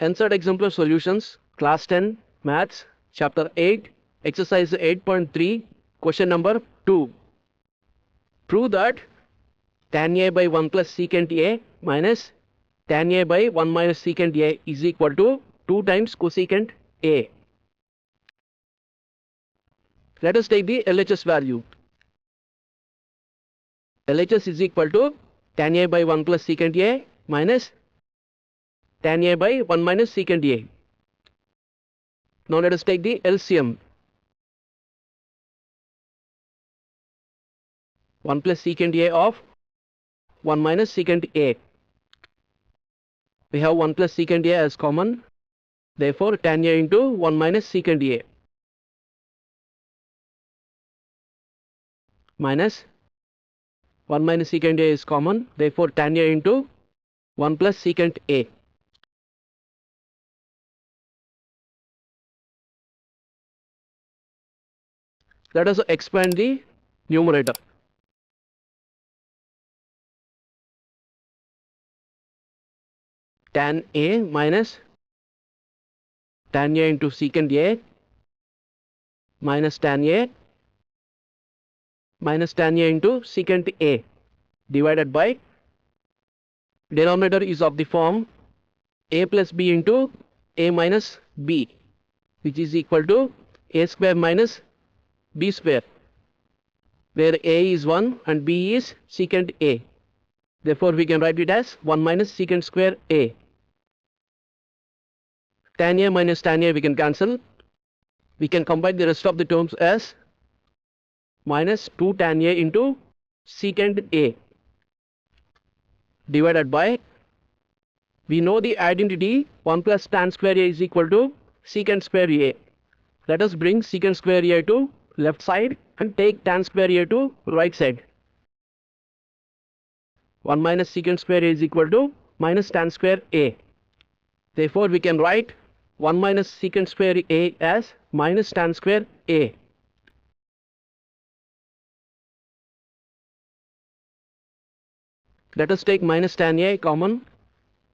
NCERT Exemplar Solutions, Class 10, Maths, Chapter 8, Exercise 8.3, Question number 2. Prove that tan A by 1 plus secant A minus tan A by 1 minus secant A is equal to 2 times cosecant A. Let us take the LHS value. LHS is equal to tan A by 1 plus secant A minus tan A by 1 minus secant A. Now let us take the LCM. 1 plus secant A of 1 minus secant A. We have 1 plus secant A as common. Therefore, tan A into 1 minus secant A minus 1 minus secant A is common. Therefore, tan A into 1 plus secant A. Let us expand the numerator. Tan A minus tan A into secant A minus tan A minus tan A into secant A divided by denominator is of the form A plus B into A minus B, which is equal to A square minus B square, where A is 1 and B is secant A. Therefore, we can write it as 1 minus secant square A. Tan A minus tan A we can cancel. We can combine the rest of the terms as minus 2 tan A into secant A divided by, we know the identity 1 plus tan square A is equal to secant square A. Let us bring secant square A to left side and take tan square A to right side. 1 minus secant square A is equal to minus tan square A. Therefore, we can write 1 minus secant square A as minus tan square A. Let us take minus tan A common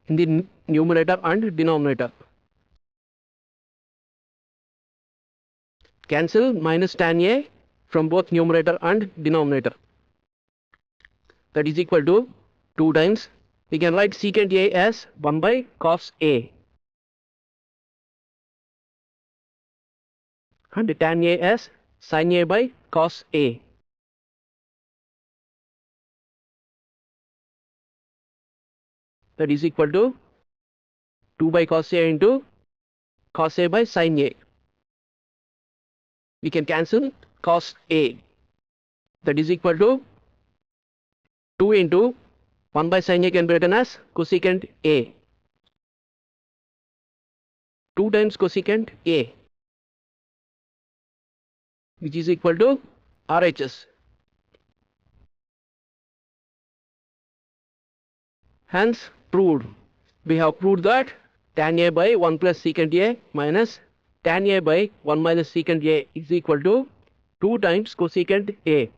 in the numerator and denominator. Cancel minus tan A from both numerator and denominator. That is equal to 2 times. We can write secant A as 1 by cos A. And tan A as sin A by cos A. That is equal to 2 by cos A into cos A by sin A. We can cancel cos A. That is equal to 2 into 1 by sin A can be written as cosecant A. 2 times cosecant A, which is equal to RHS. Hence, proved. We have proved that tan A by 1 plus secant A minus tan A by 1 minus secant A is equal to 2 times cosecant A.